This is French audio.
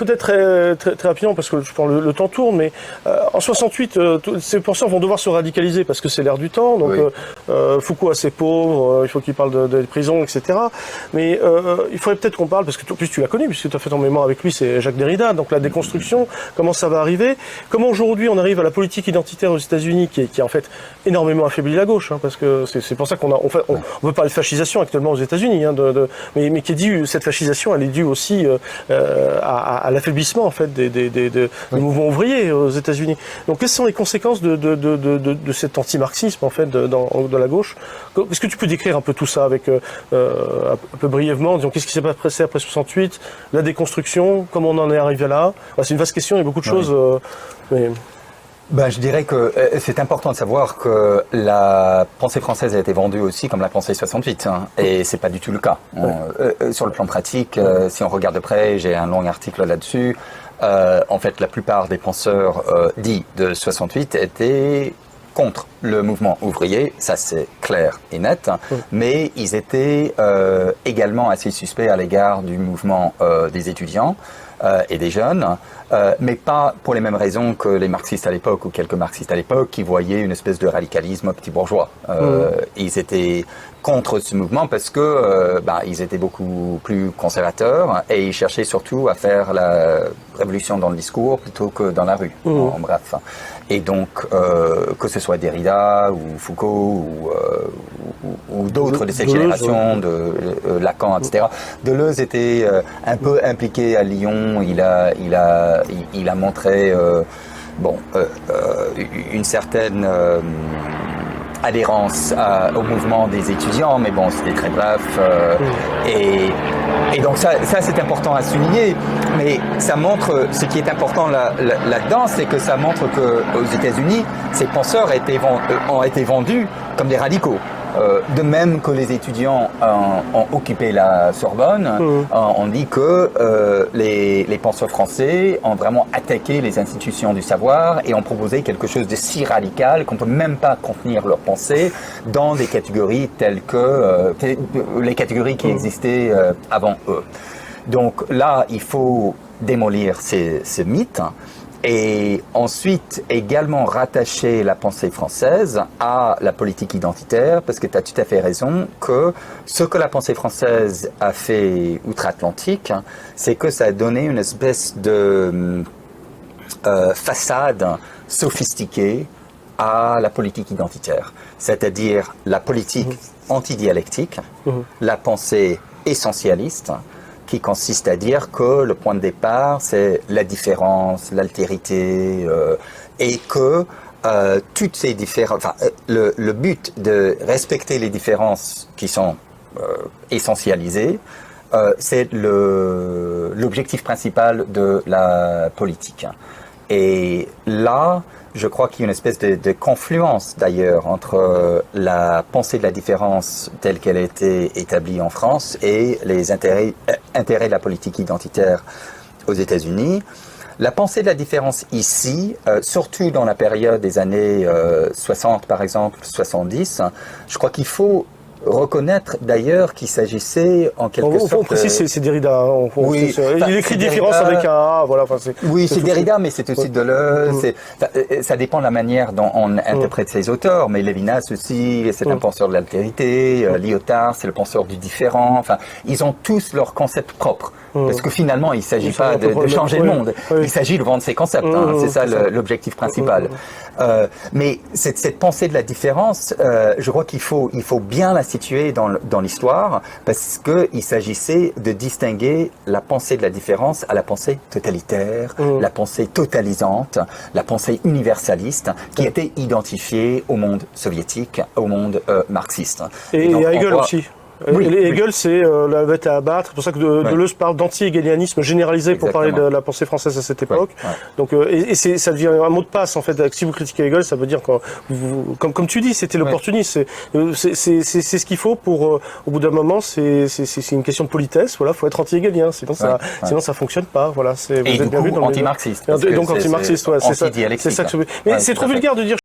peut-être très rapidement, parce que je pense le temps tourne, mais en 68, ces penseurs vont devoir se radicaliser parce que c'est l'ère du temps. Donc Foucault assez pauvre, il faut qu'il parle de prison, etc. Mais il faudrait peut-être qu'on parle, parce que en plus tu l'as connu, puisque tu as fait ton mémoire avec lui, c'est Jacques Derrida. Donc la déconstruction, comment ça va arriver, comment aujourd'hui on arrive à la politique identitaire aux États-Unis qui a en fait énormément affaibli la gauche, parce que c'est pour ça qu'on veut parler de fascisation actuellement aux États-Unis, mais qui est due, cette fascisation, elle est due aussi à l'affaiblissement en fait des mouvements ouvriers aux États-Unis. Donc quelles sont les conséquences de cet anti-marxisme en fait de la gauche? Est-ce que tu peux décrire un peu tout ça avec un peu brièvement, disons qu'est-ce qui s'est passé après 68, la déconstruction, comment on en est arrivé là? C'est une vaste question, il y a beaucoup de choses. Mais... je dirais que c'est important de savoir que la pensée française a été vendue aussi comme la pensée 68, et c'est pas du tout le cas. Sur le plan pratique, si on regarde de près, j'ai un long article là-dessus. En fait, la plupart des penseurs dits de 68 étaient contre le mouvement ouvrier, ça c'est clair et net, mais ils étaient également assez suspects à l'égard du mouvement des étudiants et des jeunes, mais pas pour les mêmes raisons que les marxistes à l'époque ou quelques marxistes à l'époque qui voyaient une espèce de radicalisme petit bourgeois. Ils étaient contre ce mouvement parce que ils étaient beaucoup plus conservateurs et ils cherchaient surtout à faire la révolution dans le discours plutôt que dans la rue, en bref. Et donc, que ce soit Derrida ou Foucault ou d'autres de cette génération, de Lacan, etc. Deleuze était un peu impliqué à Lyon. Il a montré une certaine adhérence au mouvement des étudiants, mais bon, c'était très bref. Et donc ça c'est important à souligner, mais ça montre, ce qui est important là-dedans, c'est que ça montre qu'aux États-Unis, ces penseurs ont été vendus comme des radicaux. De même que les étudiants ont occupé la Sorbonne, on dit que les penseurs français ont vraiment attaqué les institutions du savoir et ont proposé quelque chose de si radical qu'on ne peut même pas contenir leurs pensées dans des catégories telles que les catégories qui existaient avant eux. Donc là, il faut démolir ce mythe. Et ensuite, également rattacher la pensée française à la politique identitaire, parce que tu as tout à fait raison que ce que la pensée française a fait outre-Atlantique, c'est que ça a donné une espèce de façade sophistiquée à la politique identitaire, c'est-à-dire la politique antidialectique, la pensée essentialiste, qui consiste à dire que le point de départ, c'est la différence, l'altérité, et que toutes ces différences, le but de respecter les différences qui sont essentialisées, c'est l'objectif principal de la politique. Et là, je crois qu'il y a une espèce de confluence d'ailleurs entre la pensée de la différence telle qu'elle a été établie en France et les intérêts de la politique identitaire aux États-Unis. La pensée de la différence ici, surtout dans la période des années 60 par exemple, 70, je crois qu'il faut reconnaître d'ailleurs qu'il s'agissait en quelque sorte... On précise, c'est Derrida. Oui, il écrit différence avec un A. Voilà, oui, c'est Derrida, mais c'est aussi Deleuze. Ça dépend de la manière dont on interprète ses auteurs. Mais Lévinas aussi, c'est un penseur de l'altérité. Lyotard, c'est le penseur du différent. Enfin, ils ont tous leurs concepts propres. Parce que finalement, il ne s'agit pas de changer le monde. Il s'agit de vendre ses concepts. C'est ça l'objectif principal. Mais cette pensée de la différence, je crois qu'il faut bien la situer dans l'histoire, parce qu'il s'agissait de distinguer la pensée de la différence à la pensée totalitaire, la pensée totalisante, la pensée universaliste, qui était identifiée au monde soviétique, au monde marxiste. Et à Hegel aussi. Hegel, c'est la bête à abattre. C'est pour ça que Deleuze parle d'anti-hégélianisme généralisé pour parler de la pensée française à cette époque. Donc, ça devient un mot de passe, en fait. Si vous critiquez Hegel, ça veut dire comme tu dis, c'était l'opportunisme. C'est ce qu'il faut pour, au bout d'un moment, c'est une question de politesse. Voilà, faut être anti-hégélien. Sinon, ça fonctionne pas. Voilà, et du coup, anti-marxiste. Donc, anti-marxiste, c'est ça. Mais c'est trop vulgaire de dire